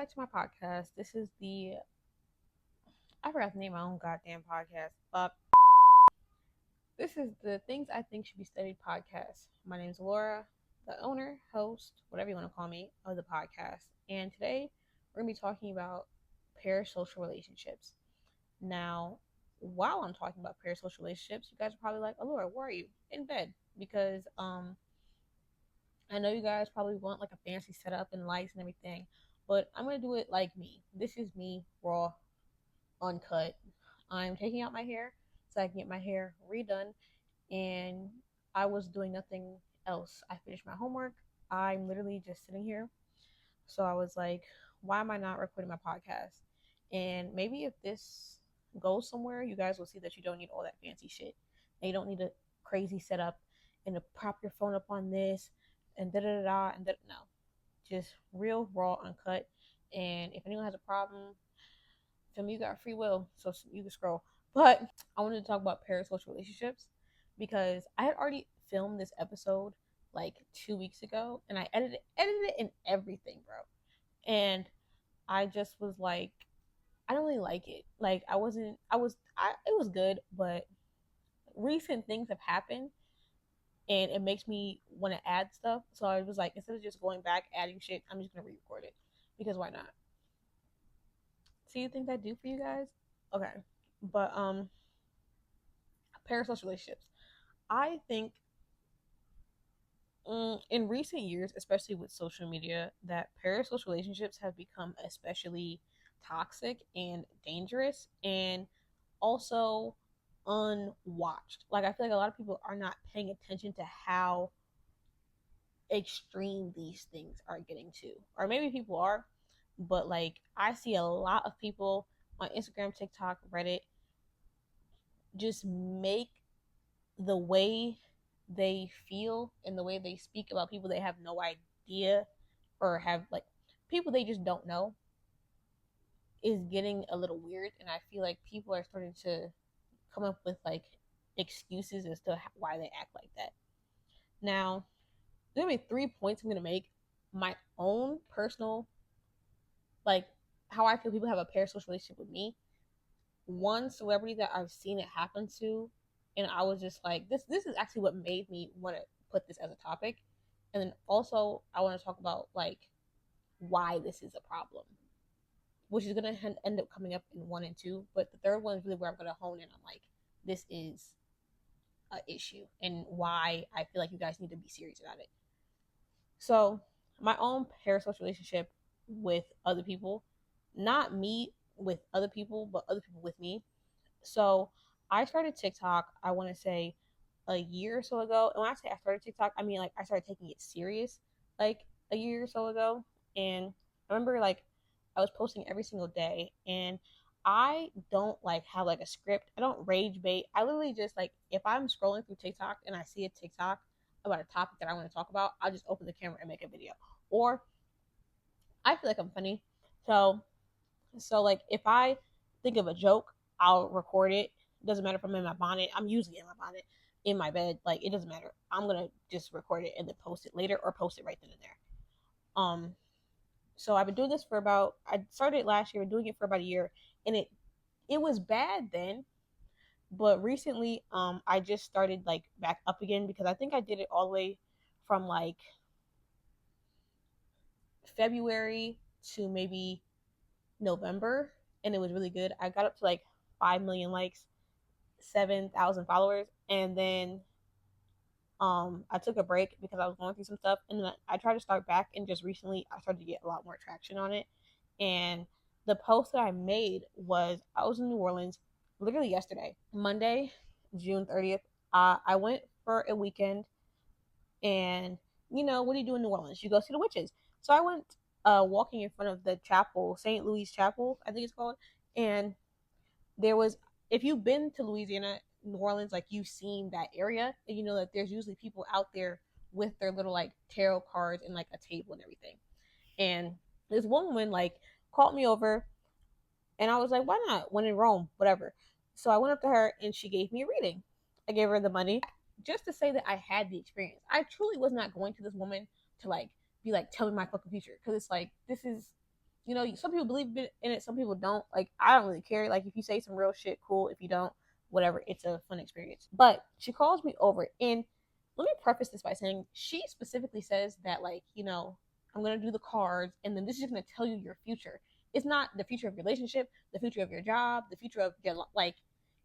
back to my podcast. This is I forgot to name my own goddamn podcast. But this is the Things I Think Should Be Studied podcast. My name is Laura, the owner, host, whatever you want to call me, of the podcast. And today we're going to be talking about parasocial relationships. Now, while I'm talking about parasocial relationships, you guys are probably like, oh, Laura, where are you? In bed. Because I know you guys probably want like a fancy setup and lights and everything, but I'm gonna do it like me. This is me, raw, uncut. I'm taking out my hair so I can get my hair redone, and I was doing nothing else. I finished my homework. I'm literally just sitting here. So I was like, why am I not recording my podcast? And maybe if this goes somewhere, you guys will see that you don't need all that fancy shit. And you don't need a crazy setup and to prop your phone up on this and da da da da and da. No, just real, raw, uncut. And if anyone has a problem, feel me, you got free will, so you can scroll. But I wanted to talk about parasocial relationships because I had already filmed this episode like 2 weeks ago, and I edited it and everything, bro. And I just was like, I don't really like it. Like I wasn't. It was good, but recent things have happened, and it makes me want to add stuff. So I was like, instead of just going back adding shit, I'm just gonna re-record it because why not? See the things I do for you guys. Okay, but parasocial relationships. I think in recent years, especially with social media, that parasocial relationships have become especially toxic and dangerous, and also unwatched. Like I feel like a lot of people are not paying attention to how extreme these things are getting to. Or maybe people are, but like I see a lot of people on Instagram, TikTok, Reddit just make the way they feel and the way they speak about people they have no idea or have like people they just don't know is getting a little weird, and I feel like people are starting to come up with like excuses as to why they act like that. Now, there's gonna be 3 points I'm gonna make. My own personal, like how I feel people have a parasocial relationship with me. One celebrity that I've seen it happen to, and I was just like, this is actually what made me want to put this as a topic. And then also I want to talk about like why this is a problem, which is gonna end up coming up in 1 and 2. But the third one is really where I'm gonna hone in on like this is an issue and why I feel like you guys need to be serious about it. So my own parasocial relationship with other people, not me with other people, but other people with me. So I started TikTok, I want to say a year or so ago. And when I say I started TikTok, I mean like I started taking it serious like a year or so ago. And I remember like I was posting every single day, and I don't like have like a script. I don't rage bait. I literally just like if I'm scrolling through TikTok and I see a TikTok about a topic that I want to talk about, I'll just open the camera and make a video. Or I feel like I'm funny. So like if I think of a joke, I'll record it. Doesn't matter if I'm in my bonnet. I'm usually in my bonnet, in my bed. Like it doesn't matter. I'm gonna just record it and then post it later or post it right then and there. So I've been doing this for about I started last year, doing it for about a year, and it was bad then, but recently I just started like back up again because I think I did it all the way from like February to maybe November, and it was really good. I got up to like 5 million likes, 7,000 followers, and then I took a break because I was going through some stuff, and then I tried to start back, and just recently I started to get a lot more traction on it. And the post that I made was I was in New Orleans literally yesterday, Monday, June 30th. I went for a weekend, and you know what do you do in New Orleans? You go see the witches. So I went walking in front of the chapel, St. Louis Chapel, I think it's called, and there was, if you've been to Louisiana, New Orleans, like you've seen that area, and you know that there's usually people out there with their little like tarot cards and like a table and everything. And this one woman like called me over, and I was like, why not? When in Rome, whatever. So I went up to her and she gave me a reading. I gave her the money just to say that I had the experience. I truly was not going to this woman to like be like, tell me my fucking future, because it's like this is You know, some people believe in it, some people don't. Like, I don't really care. Like, if you say some real shit, cool. If you don't, whatever. It's a fun experience. But she calls me over, and let me preface this by saying she specifically says that, like, you know, I'm gonna do the cards, and then this is gonna tell you your future. It's not the future of your relationship, the future of your job, the future of your like.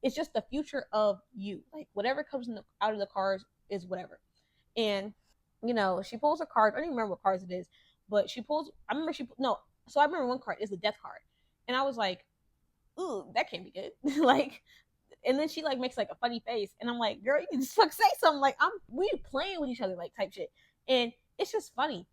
It's just the future of you. Like, whatever comes out of the cards is whatever. And you know, she pulls her cards. I don't even remember what cards it is, but she pulls. I remember she no. So I remember one card is the death card, and I was like, "Ooh, that can't be good." Like, and then she like makes like a funny face, and I'm like, "Girl, you can just like say something." Like, we playing with each other, like type shit, and it's just funny.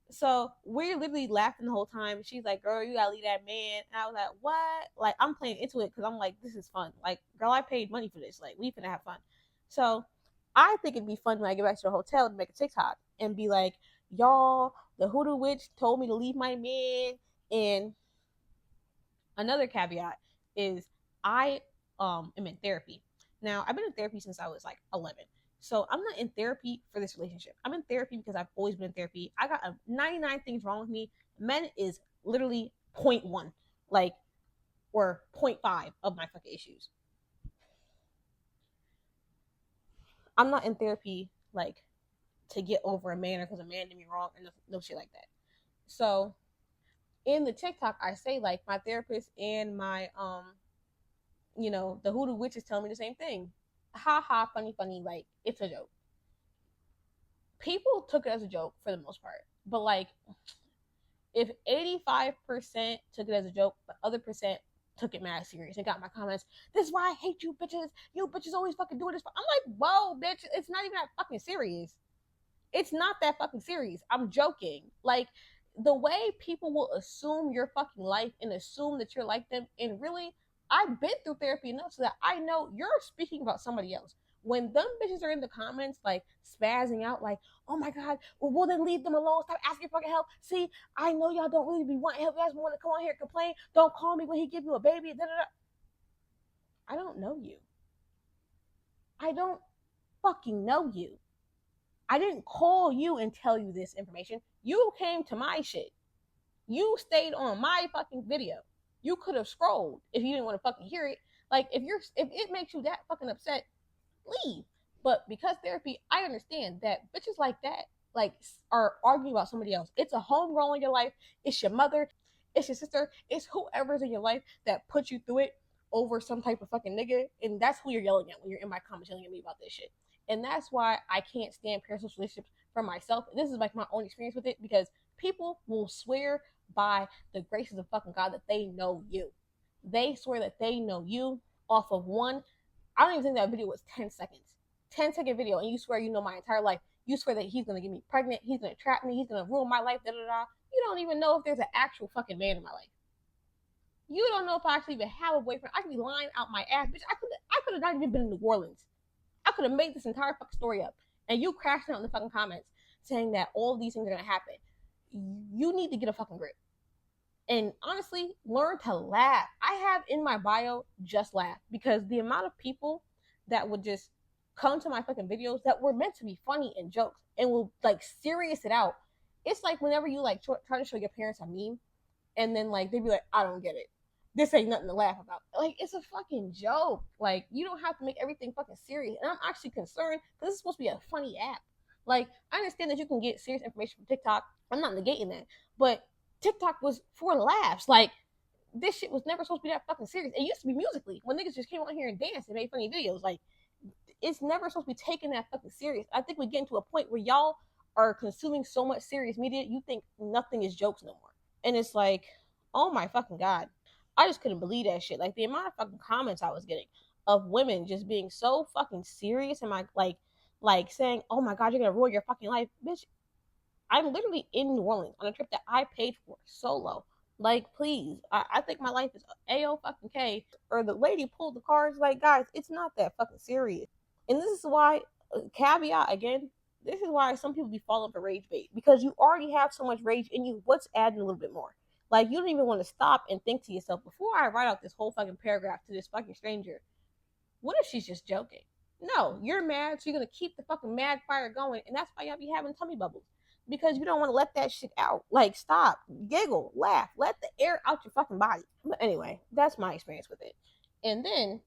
So we're literally laughing the whole time. She's like, "Girl, you gotta leave that man." And I was like, "What?" Like, I'm playing into it because I'm like, "This is fun." Like, girl, I paid money for this. Like, we finna have fun. So I think it'd be fun when I get back to the hotel to make a TikTok and be like, "Y'all, the hoodoo witch told me to leave my man." And another caveat is I am in therapy. Now, I've been in therapy since I was like 11. So I'm not in therapy for this relationship. I'm in therapy because I've always been in therapy. I got 99 things wrong with me. Men is literally point 0.1, like, or 0.5 of my fucking issues. I'm not in therapy like to get over a man or because a man did me wrong and no shit like that. So in the TikTok, I say like my therapist and my you know, the hoodoo witches tell me the same thing. Ha ha, funny, funny, like it's a joke. People took it as a joke for the most part, but like if 85% took it as a joke, the other percent took it mad serious and got my comments. This is why I hate you bitches. You bitches always fucking doing this. I'm like, whoa, bitch, it's not even that fucking serious. It's not that fucking serious. I'm joking. Like, the way people will assume your fucking life and assume that you're like them, and really, I've been through therapy enough so that I know you're speaking about somebody else. When them bitches are in the comments, like, spazzing out, like, "Oh my God, well then leave them alone. Stop asking for help. See, I know y'all don't really be wanting help. You guys want to come on here and complain. Don't call me when he give you a baby. Da, da, da." I don't know you. I don't fucking know you. I didn't call you and tell you this information. You came to my shit. You stayed on my fucking video. You could have scrolled if you didn't want to fucking hear it. Like, if it makes you that fucking upset, leave. But because therapy, I understand that bitches like that like are arguing about somebody else. It's a homegirl in your life. It's your mother. It's your sister. It's whoever's in your life that put you through it over some type of fucking nigga, and that's who you're yelling at when you're in my comments yelling at me about this shit. And that's why I can't stand parasocial relationships for myself. This is like my own experience with it because people will swear by the graces of fucking God that they know you. They swear that they know you off of one. I don't even think that video was 10 seconds. 10-second video, and you swear you know my entire life. You swear that he's gonna get me pregnant, he's gonna trap me, he's gonna ruin my life, da da da. You don't even know if there's an actual fucking man in my life. You don't know if I actually even have a boyfriend. I could be lying out my ass, bitch. I could have not even been in New Orleans. I could have made this entire fucking story up, and you crashing out in the fucking comments saying that all of these things are gonna happen. You need to get a fucking grip. And honestly, learn to laugh. I have in my bio just laugh because the amount of people that would just come to my fucking videos that were meant to be funny and jokes and will like serious it out. It's like whenever you like try to show your parents a meme and then like they'd be like, "I don't get it. This ain't nothing to laugh about." Like, it's a fucking joke. Like, you don't have to make everything fucking serious. And I'm actually concerned because this is supposed to be a funny app. Like, I understand that you can get serious information from TikTok. I'm not negating that. But TikTok was for laughs. Like, this shit was never supposed to be that fucking serious. It used to be Musically when niggas just came on here and danced and made funny videos. Like, it's never supposed to be taken that fucking serious. I think we're getting to a point where y'all are consuming so much serious media, you think nothing is jokes no more. And it's like, oh my fucking God. I just couldn't believe that shit. Like, the amount of fucking comments I was getting of women just being so fucking serious and like saying, "Oh my God, you're gonna ruin your fucking life." Bitch, I'm literally in New Orleans on a trip that I paid for solo. Like, please, I think my life is A-O fucking K. Or the lady pulled the cards. Like, guys, it's not that fucking serious. And this is why, caveat again, this is why some people be falling for rage bait. Because you already have so much rage in you. What's adding a little bit more? Like, you don't even want to stop and think to yourself, before I write out this whole fucking paragraph to this fucking stranger, what if she's just joking? No, you're mad, so you're going to keep the fucking mad fire going. And that's why y'all be having tummy bubbles. because you don't want to let that shit out. Like, stop, giggle, laugh, let the air out your fucking body. But anyway, that's my experience with it. And then,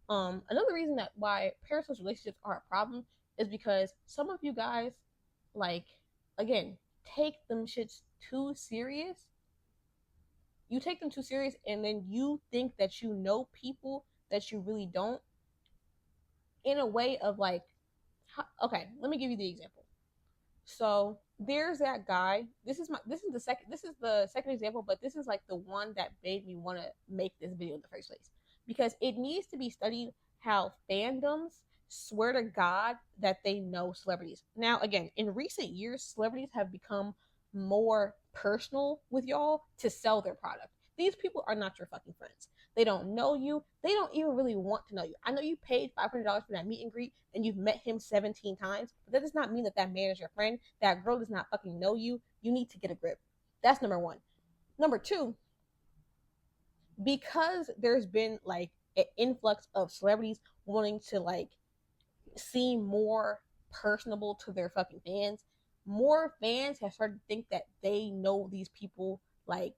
another reason that why parasocial relationships are a problem is because some of you guys, like, again, take them shits too serious. You take them too serious, and then you think that you know people that you really don't, in a way of like, okay, let me give you the example. So there's that guy. This is the second example, but this is like the one that made me want to make this video in the first place, because it needs to be studied how fandoms swear to God that they know celebrities. Now, again, in recent years, celebrities have become more personal with y'all to sell their product. These people are not your fucking friends. They don't know you. They don't even really want to know you. I know you paid $500 for that meet and greet and you've met him 17 times, but that does not mean that that man is your friend. That girl does not fucking know you. You need to get a grip. That's number one. Number two, because there's been like an influx of celebrities wanting to like seem more personable to their fucking fans, more fans have started to think that they know these people like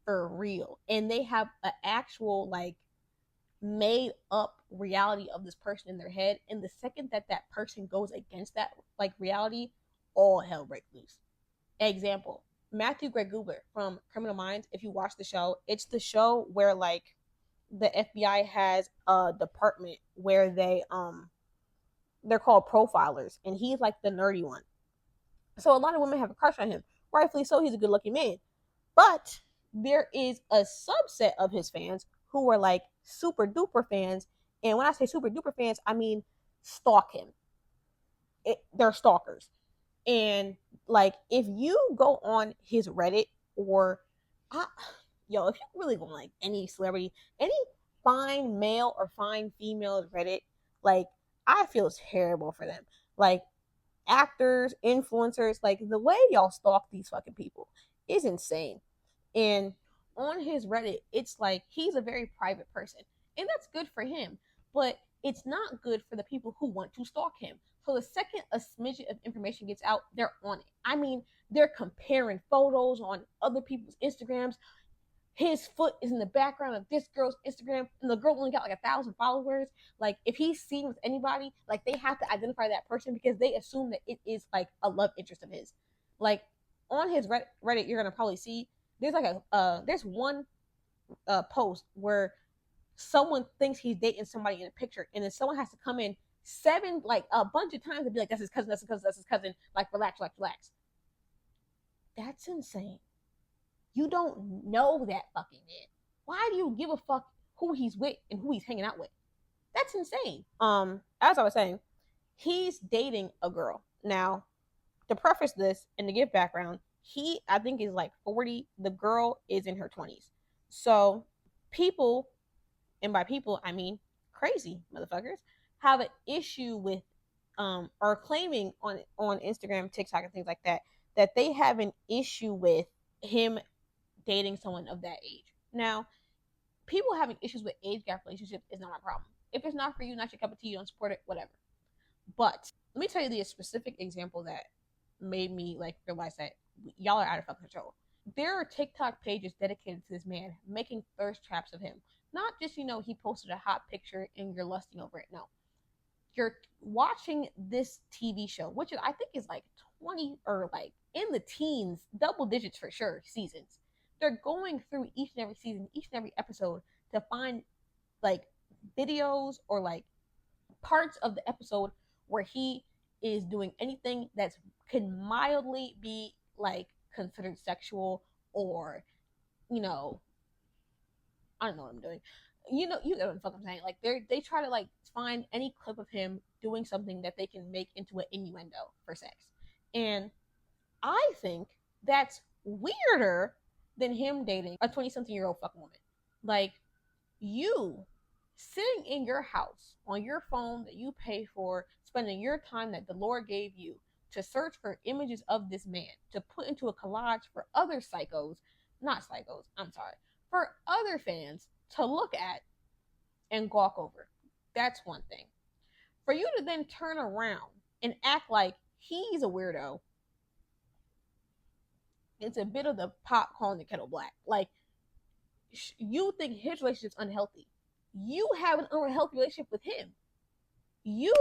for real, and they have an actual like made up reality of this person in their head. And the second that that person goes against that like reality, all hell breaks loose. Example: Matthew Gray Gubler from Criminal Minds. If you watch the show, it's the show where like the FBI has a department where they're called profilers, and he's like the nerdy one. So a lot of women have a crush on him, rightfully so. He's a good looking man, but there is a subset of his fans who are like super duper fans. And when I say super duper fans, I mean stalk him. They're stalkers. And like, if you go on his Reddit, or if you really go on like any celebrity, any fine male or fine female Reddit, like, I feel terrible for them. Like, actors, influencers, like the way y'all stalk these fucking people is insane. And on his Reddit, it's like he's a very private person, and that's good for him, but it's not good for the people who want to stalk him. So the second a smidget of information gets out, they're on it. I mean, they're comparing photos on other people's Instagrams. His foot is in the background of this girl's Instagram, and the girl only got like 1,000 followers. Like, if he's seen with anybody, like, they have to identify that person because they assume that it is like a love interest of his. Like, on his Reddit, you're gonna probably see there's like there's one post where someone thinks he's dating somebody in a picture, and then someone has to come in a bunch of times and be like, "That's his cousin, that's his cousin, that's his cousin." Like, relax. That's insane. You don't know that fucking man. Why do you give a fuck who he's with and who he's hanging out with? That's insane. As I was saying, he's dating a girl. Now, to preface this and to give background, he, I think, is like 40. The girl is in her 20s. So people, and by people I mean crazy motherfuckers, have an issue with or claiming on Instagram, TikTok, and things like that, that they have an issue with him dating someone of that age. Now, people having issues with age gap relationships is not my problem. If it's not for you, not your cup of tea, you don't support it, whatever. But let me tell you the specific example that made me like realize that y'all are out of fucking control. There are TikTok pages dedicated to this man making thirst traps of him. Not just, he posted a hot picture and you're lusting over it. No. You're watching this TV show, which I think is like 20 or like in the teens, double digits for sure, seasons. They're going through each and every season, each and every episode to find like videos or like parts of the episode where he is doing anything that can mildly be like considered sexual, or I don't know what I'm doing. You know what the fuck I'm saying. Like, they try to like find any clip of him doing something that they can make into an innuendo for sex. And I think that's weirder than him dating a 20-something-year-old fucking woman. Like, you sitting in your house on your phone that you pay for, spending your time that the Lord gave you to search for images of this man to put into a collage for other for other fans to look at and gawk over. That's one thing. For you to then turn around and act like he's a weirdo It's a bit of the pot calling the kettle black. Like, you think his relationship's unhealthy. You have an unhealthy relationship with him. You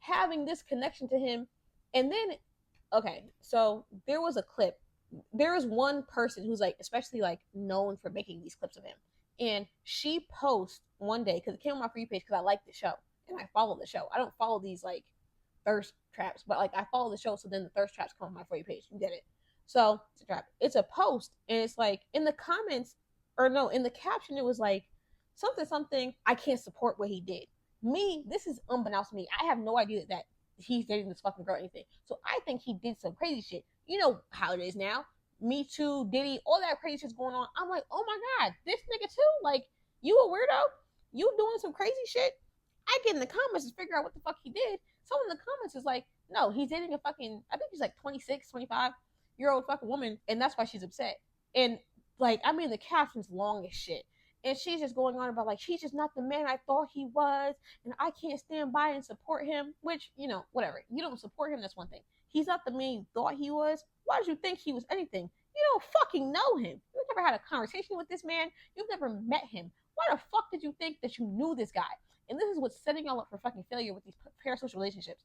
having this connection to him, and then, okay, so there was a clip. There is one person who's like, especially like known for making these clips of him, and she posts one day because it came on my free page because I like the show and I follow the show. I don't follow these like thirst traps, but like I follow the show, so then the thirst traps come on my free page. You get it? So it's a trap. It's a post, and it's like in the comments, or no, in the caption, it was like something something. I can't support what he did. Me, this is unbeknownst to me. I have no idea that he's dating this fucking girl or anything. So I think he did some crazy shit. You know how it is now. Me Too, Diddy, all that crazy shit's going on. I'm like, oh my god, this nigga too. Like, you a weirdo? You doing some crazy shit? I get in the comments to figure out what the fuck he did. Someone in the comments is like, no, he's dating a fucking, I think he's like 26, 25-year old fucking woman, and that's why she's upset. And like, I mean, the caption's long as shit. And she's just going on about like, he's just not the man I thought he was, and I can't stand by and support him. Which, you know, whatever. You don't support him, that's one thing. He's not the man you thought he was. Why did you think he was anything? You don't fucking know him. You've never had a conversation with this man. You've never met him. Why the fuck did you think that you knew this guy? And this is what's setting y'all up for fucking failure with these parasocial relationships.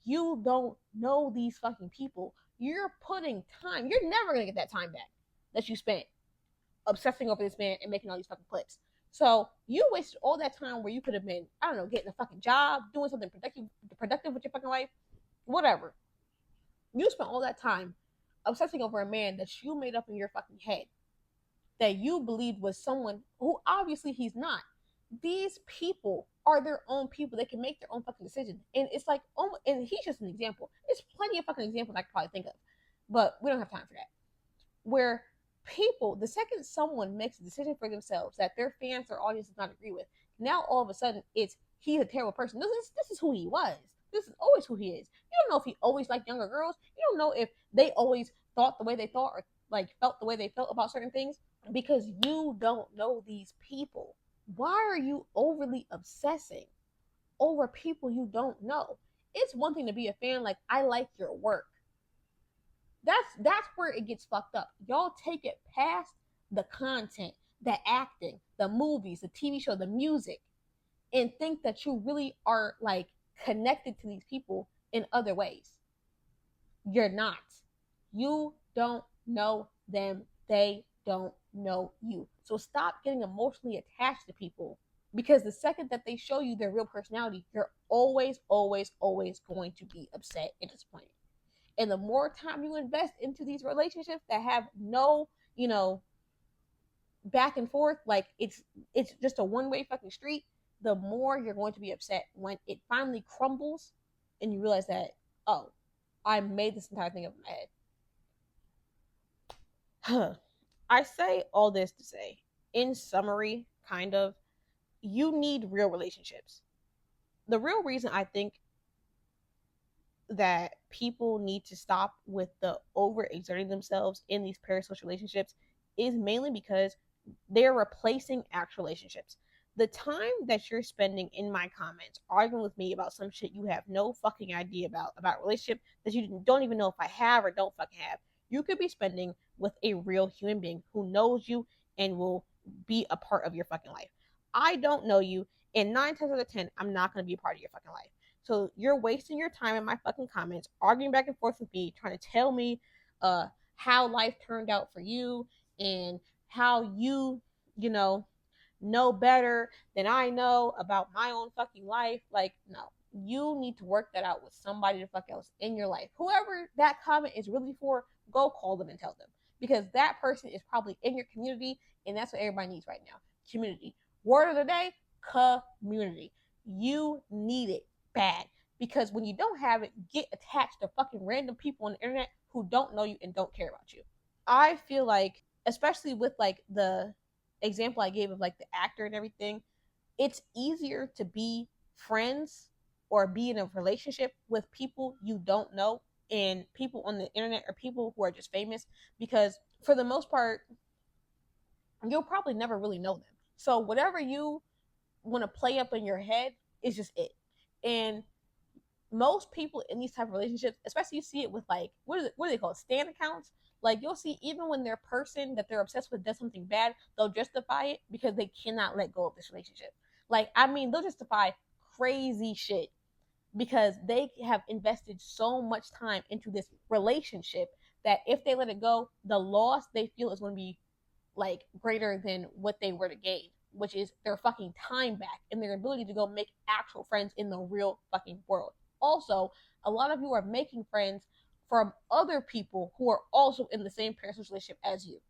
You don't know these fucking people. You're putting time. You're never gonna get that time back that you spent obsessing over this man and making all these fucking clips. So you wasted all that time where you could have been, I don't know, getting a fucking job, doing something productive with your fucking life, whatever. You spent all that time obsessing over a man that you made up in your fucking head that you believed was someone who obviously he's not. These people are their own people. They can make their own fucking decisions. And it's like, oh, and he's just an example. There's plenty of fucking examples I could probably think of, but we don't have time for that. Where people, the second someone makes a decision for themselves that their fans or audience does not agree with, now all of a sudden it's he's a terrible person. This is who he was. This is always who he is. You don't know if he always liked younger girls. You don't know if they always thought the way they thought or like felt the way they felt about certain things, because you don't know these people. Why are you overly obsessing over people you don't know? It's one thing to be a fan, like, I like your work. That's where it gets fucked up. Y'all take it past the content, the acting, the movies, the TV show, the music, and think that you really are like connected to these people in other ways. You're not. You don't know them. They don't know you. So stop getting emotionally attached to people, because the second that they show you their real personality, you're always, always, always going to be upset and disappointed. And the more time you invest into these relationships that have no, you know, back and forth, like it's just a one-way fucking street, the more you're going to be upset when it finally crumbles and you realize that, oh, I made this entire thing up in my head. I say all this to say, in summary, kind of, you need real relationships. The real reason I think that people need to stop with the overexerting themselves in these parasocial relationships is mainly because they're replacing actual relationships. The time that you're spending in my comments arguing with me about some shit you have no fucking idea about a relationship that you don't even know if I have or don't fucking have, you could be spending with a real human being who knows you and will be a part of your fucking life. I don't know you, and 9 times out of 10, I'm not going to be a part of your fucking life. So you're wasting your time in my fucking comments, arguing back and forth with me, trying to tell me how life turned out for you and how you know better than I know about my own fucking life. Like, no. You need to work that out with somebody the fuck else in your life. Whoever that comment is really for, go call them and tell them. Because that person is probably in your community, and that's what everybody needs right now. Community. Word of the day, community. You need it bad. Because when you don't have it, get attached to fucking random people on the internet who don't know you and don't care about you. I feel like, especially with like the example I gave of like the actor and everything, it's easier to be friends or be in a relationship with people you don't know and people on the internet or people who are just famous, because for the most part, you'll probably never really know them. So whatever you want to play up in your head is just it. And most people in these type of relationships, especially you see it with like, what do they call it? Stan accounts. Like you'll see, even when their person that they're obsessed with does something bad, they'll justify it because they cannot let go of this relationship. Like, I mean, they'll justify crazy shit because they have invested so much time into this relationship that if they let it go, the loss they feel is going to be like greater than what they were to gain, which is their fucking time back and their ability to go make actual friends in the real fucking world. Also, a lot of you are making friends from other people who are also in the same parasocial relationship as you.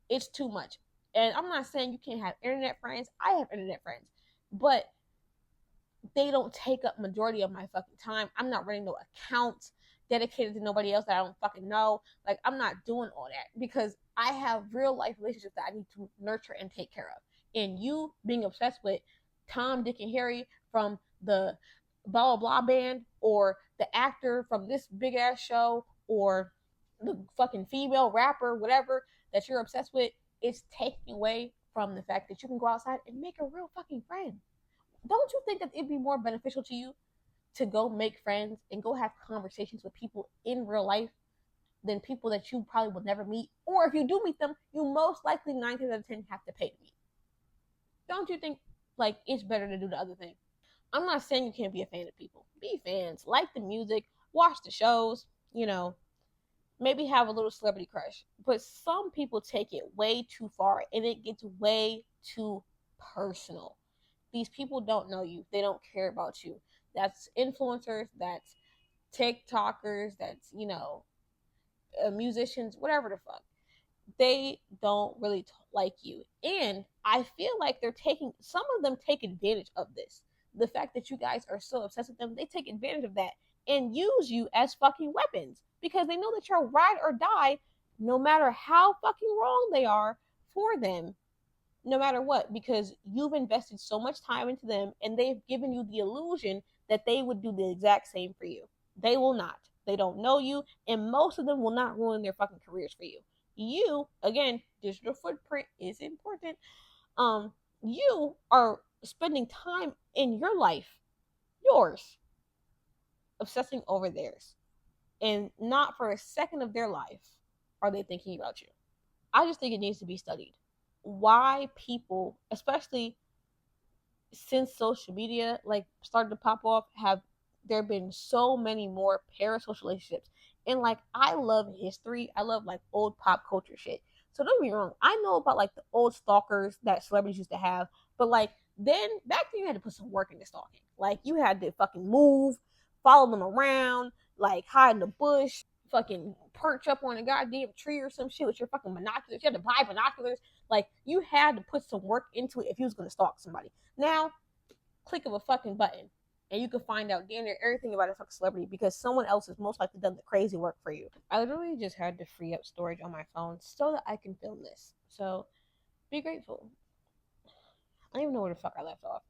It's too much. And I'm not saying you can't have internet friends. I have internet friends. But they don't take up majority of my fucking time. I'm not running no accounts dedicated to nobody else that I don't fucking know. Like, I'm not doing all that because I have real life relationships that I need to nurture and take care of. And you being obsessed with Tom, Dick, and Harry from the blah blah blah band, or the actor from this big ass show, or the fucking female rapper, whatever that you're obsessed with, it's taking away from the fact that you can go outside and make a real fucking friend. Don't you think that it'd be more beneficial to you to go make friends and go have conversations with people in real life than people that you probably will never meet? Or if you do meet them, you most likely 9 times out of 10 have to pay to meet. Don't you think like it's better to do the other thing? I'm not saying you can't be a fan of people. Be fans, like the music, watch the shows, you know, maybe have a little celebrity crush. But some people take it way too far and it gets way too personal. These people don't know you. They don't care about you. That's influencers, that's TikTokers, that's, you know, musicians, whatever the fuck. They don't really like you. And I feel like some of them take advantage of this. The fact that you guys are so obsessed with them, they take advantage of that and use you as fucking weapons because they know that you're ride or die no matter how fucking wrong they are for them, no matter what, because you've invested so much time into them and they've given you the illusion that they would do the exact same for you. They will not. They don't know you, and most of them will not ruin their fucking careers for you. You, again, digital footprint is important. You are spending time in your life, yours, obsessing over theirs. And not for a second of their life are they thinking about you. I just think it needs to be studied. Why people, especially since social media like started to pop off, have there been so many more parasocial relationships. And like, I love history. I love like old pop culture shit. So don't get me wrong. I know about like the old stalkers that celebrities used to have, but like then back then you had to put some work into stalking. Like you had to fucking move, follow them around, like hide in the bush, fucking perch up on a goddamn tree or some shit with your fucking binoculars. You had to buy binoculars. Like you had to put some work into it if you was gonna stalk somebody. Now, click of a fucking button, and you can find out damn near everything about a fucking celebrity because someone else has most likely done the crazy work for you. I literally just had to free up storage on my phone so that I can film this. So be grateful. I don't even know where the fuck I left off.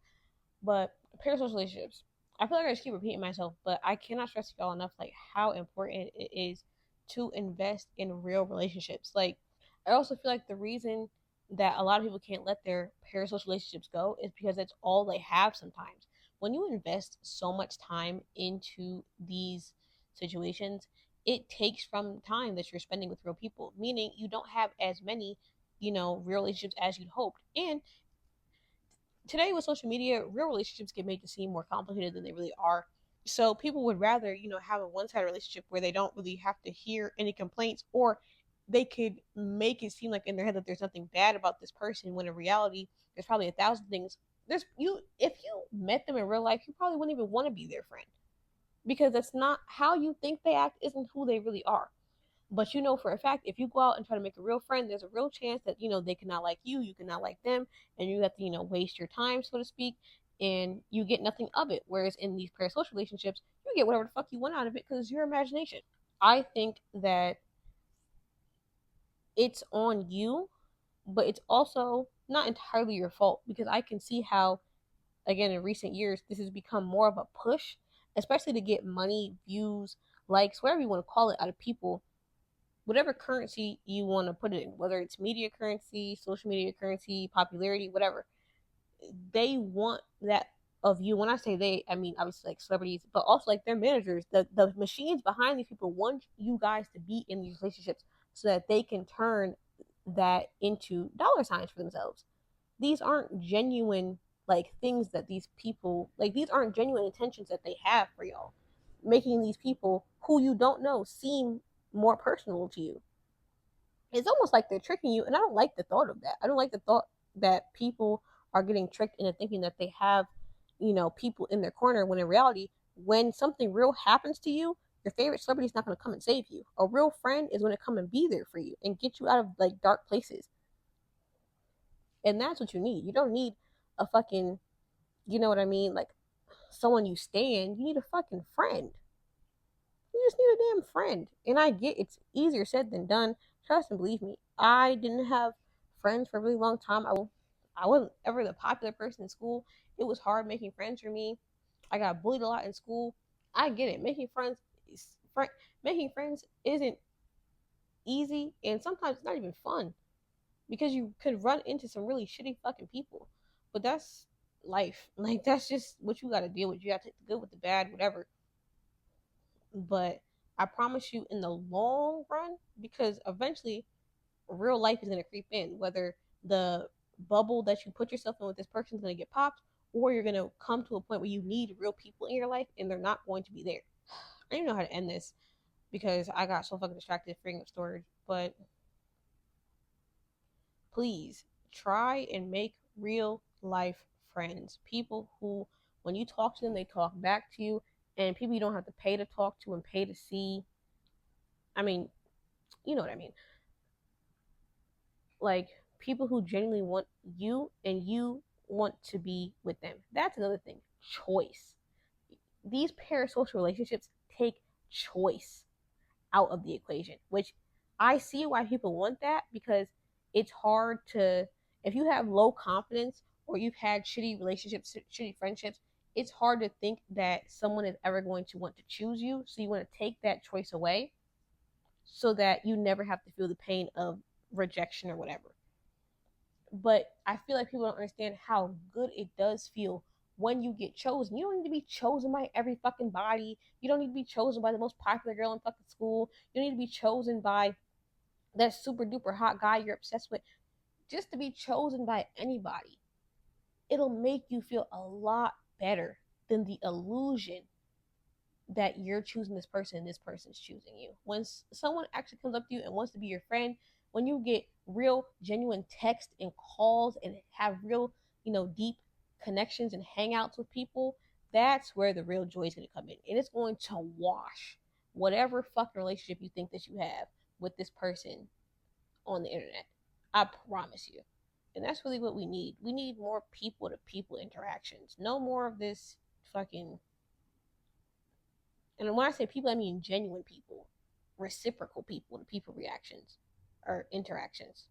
But parasocial relationships. I feel like I just keep repeating myself, but I cannot stress y'all enough like how important it is to invest in real relationships. Like I also feel like the reason that a lot of people can't let their parasocial relationships go is because it's all they have sometimes. When you invest so much time into these situations, it takes from time that you're spending with real people, meaning you don't have as many, you know, real relationships as you'd hoped. And today with social media, real relationships get made to seem more complicated than they really are. So people would rather, you know, have a one-sided relationship where they don't really have to hear any complaints, or they could make it seem like in their head that there's nothing bad about this person when in reality there's probably 1,000 things. There's you if you met them in real life, you probably wouldn't even want to be their friend because that's not how you think they act, isn't who they really are. But you know for a fact, if you go out and try to make a real friend, there's a real chance that, you know, they cannot like you cannot like them, and you have to, you know, waste your time, so to speak, and you get nothing of it. Whereas in these parasocial relationships, you get whatever the fuck you want out of it because it's your imagination. I think that it's on you, but it's also not entirely your fault because I can see how, again, in recent years, this has become more of a push, especially to get money, views, likes, whatever you want to call it, out of people, whatever currency you want to put it in, whether it's media currency, social media currency, popularity, whatever. They want that of you. When I say they, I mean obviously like celebrities, but also like their managers, the machines behind these people want you guys to be in these relationships so that they can turn that into dollar signs for themselves. These aren't genuine like things that these people like these aren't genuine intentions that they have for y'all, making these people who you don't know seem more personal to you. It's almost like they're tricking you, and I don't like the thought of that. I don't like the thought that people are getting tricked into thinking that they have, people in their corner, when in reality, when something real happens to you, your favorite celebrity is not going to come and save you. A real friend is going to come and be there for you and get you out of like dark places. And that's what you need. You don't need a fucking, you know what I mean, like someone you stand. You need a fucking friend. You just need a damn friend. And I get it's easier said than done. Trust and believe me, I didn't have friends for a really long time. I wasn't ever the popular person in school. It was hard making friends for me. I got bullied a lot in school. I get it. Making friends isn't easy, and sometimes it's not even fun because you could run into some really shitty fucking people. But that's life. Like that's just what you got to deal with. You got to take the good with the bad, whatever. But I promise you, in the long run, because eventually real life is going to creep in, whether the bubble that you put yourself in with this person is going to get popped, or you're going to come to a point where you need real people in your life and they're not going to be there. I don't even know how to end this because I got so fucking distracted figuring up storage. But please try and make real life friends. People who, when you talk to them, they talk back to you, and people you don't have to pay to talk to and pay to see. I mean, you know what I mean. Like people who genuinely want you and you want to be with them. That's another thing. Choice. These parasocial relationships take choice out of the equation, which I see why people want that, because it's hard to, if you have low confidence or you've had shitty relationships, shitty friendships, it's hard to think that someone is ever going to want to choose you. So you want to take that choice away so that you never have to feel the pain of rejection or whatever. But I feel like people don't understand how good it does feel when you get chosen. You don't need to be chosen by every fucking body. You don't need to be chosen by the most popular girl in fucking school. You don't need to be chosen by that super duper hot guy you're obsessed with. Just to be chosen by anybody, it'll make you feel a lot better than the illusion that you're choosing this person and this person's choosing you. When someone actually comes up to you and wants to be your friend, when you get real, genuine text and calls and have real, deep connections and hangouts with people, that's where the real joy is going to come in. And it's going to wash whatever fucking relationship you think that you have with this person on the internet. I promise you. And that's really what we need. We need more people to people interactions. No more of this fucking. And when I say people, I mean genuine people, reciprocal people to people reactions or interactions.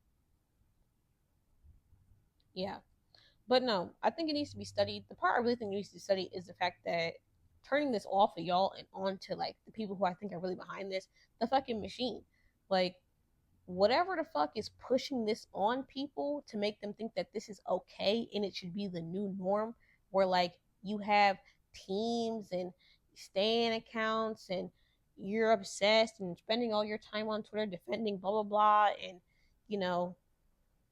Yeah. But no, I think it needs to be studied. The part I really think needs to be studied is the fact that turning this off of y'all and on to like the people who I think are really behind this, the fucking machine. Like whatever the fuck is pushing this on people to make them think that this is okay and it should be the new norm, where like you have teams and stan accounts and you're obsessed and spending all your time on Twitter defending blah blah blah, and you know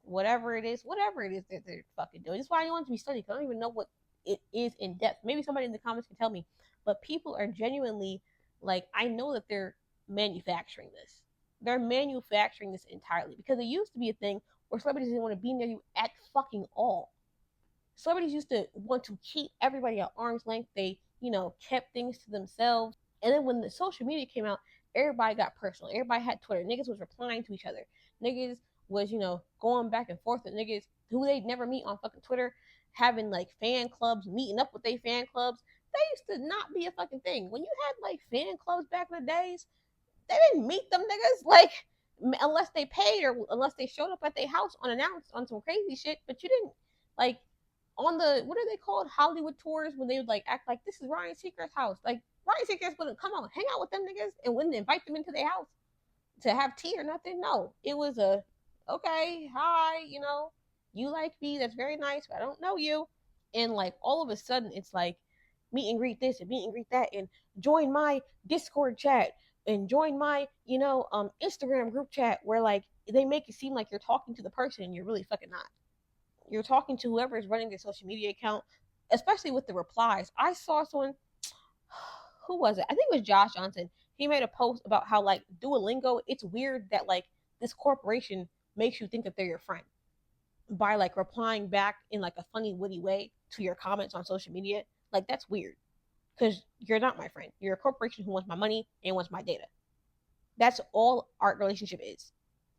whatever it is that they're fucking doing. That's why I want to be studied. I don't even know what it is in depth. Maybe somebody in the comments can tell me. But people are genuinely like, I know that they're manufacturing this. They're manufacturing this entirely, because it used to be a thing where celebrities didn't want to be near you at fucking all. Celebrities used to want to keep everybody at arm's length. They, kept things to themselves. And then when the social media came out, everybody got personal. Everybody had Twitter. Niggas was replying to each other. Niggas was, going back and forth with niggas who they'd never meet on fucking Twitter, having like fan clubs, meeting up with their fan clubs. They used to not be a fucking thing. When you had like fan clubs back in the days, they didn't meet them niggas like unless they paid or unless they showed up at their house unannounced on some crazy shit. But you didn't like on the, what are they called, Hollywood tours, when they would like act like this is Ryan Seacrest's house. Like Ryan Seacrest wouldn't come on, hang out with them niggas and wouldn't invite them into their house to have tea or nothing. No, it was a okay, hi, you like me, that's very nice, but I don't know you. And like all of a sudden, it's like meet and greet this and meet and greet that, and join my Discord chat. and join my, Instagram group chat where like they make it seem like you're talking to the person and you're really fucking not. You're talking to whoever is running their social media account, especially with the replies. I saw someone, who was it? I think it was Josh Johnson. He made a post about how like Duolingo, it's weird that like this corporation makes you think that they're your friend by like replying back in like a funny, witty way to your comments on social media. Like that's weird because you're not my friend. You're a corporation who wants my money and wants my data. That's all our relationship is.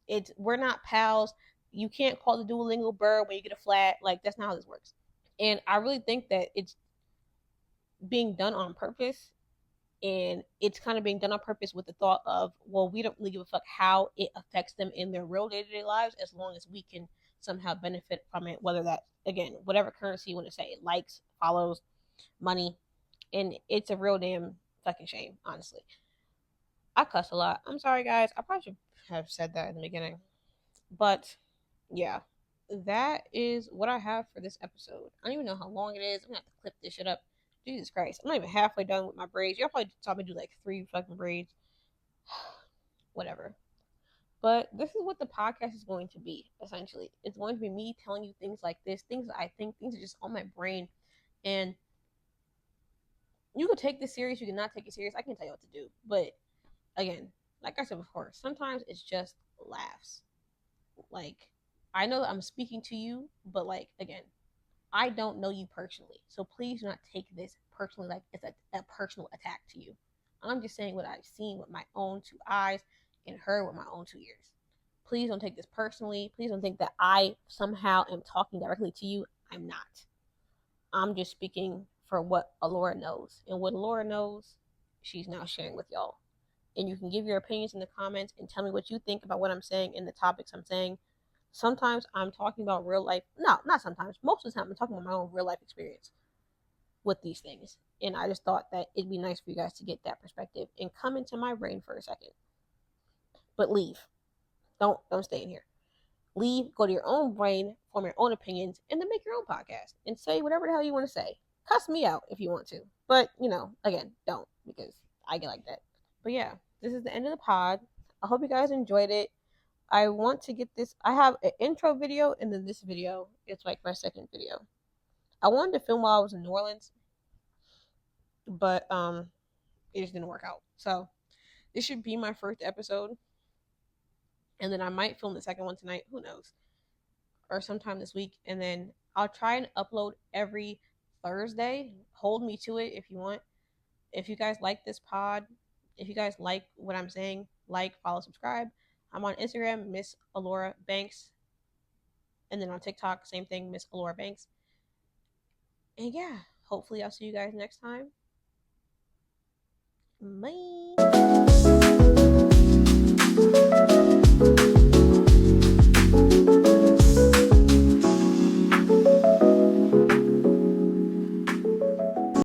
It's we're not pals. You can't call the Duolingo bird when you get a flat. Like that's not how this works. And I really think that it's being done on purpose, and it's kind of being done on purpose with the thought of, well, we don't really give a fuck how it affects them in their real day-to-day lives as long as we can somehow benefit from it, whether that, again, whatever currency you want to say, likes, follows, money. And it's a real damn fucking shame, honestly. I cuss a lot. I'm sorry, guys. I probably should have said that in the beginning. But yeah, that is what I have for this episode. I don't even know how long it is. I'm gonna have to clip this shit up. Jesus Christ. I'm not even halfway done with my braids. Y'all probably saw me do like 3 fucking braids. Whatever. But this is what the podcast is going to be, essentially. It's going to be me telling you things like this, things that I think, things that are just on my brain. And you could take this serious, you cannot take it serious. I can't tell you what to do. But again, like I said before, sometimes it's just laughs. Like, I know that I'm speaking to you, but like, again, I don't know you personally. So please do not take this personally like it's a personal attack to you. I'm just saying what I've seen with my own 2 eyes and heard with my own 2 ears. Please don't take this personally. Please don't think that I somehow am talking directly to you. I'm not. I'm just speaking for what Alora knows. And what Alora knows, she's now sharing with y'all. And you can give your opinions in the comments and tell me what you think about what I'm saying and the topics I'm saying. Sometimes I'm talking about real life. No, not sometimes. Most of the time I'm talking about my own real life experience with these things. And I just thought that it'd be nice for you guys to get that perspective and come into my brain for a second. But leave. Don't stay in here. Leave, go to your own brain, form your own opinions, and then make your own podcast and say whatever the hell you want to say. Cuss me out if you want to. But, again, don't, because I get like that. But yeah, this is the end of the pod. I hope you guys enjoyed it. I want to get this. I have an intro video and then this video. It's like my second video. I wanted to film while I was in New Orleans, but it just didn't work out. So this should be my first episode, and then I might film the second one tonight. Who knows? Or sometime this week, and then I'll try and upload every Thursday. Hold me to it if you want. If you guys like this pod, if you guys like what I'm saying, like, follow, subscribe. I'm on Instagram, Miss Alora Banks. And then on TikTok, same thing, Miss Alora Banks. And yeah, hopefully I'll see you guys next time. Bye.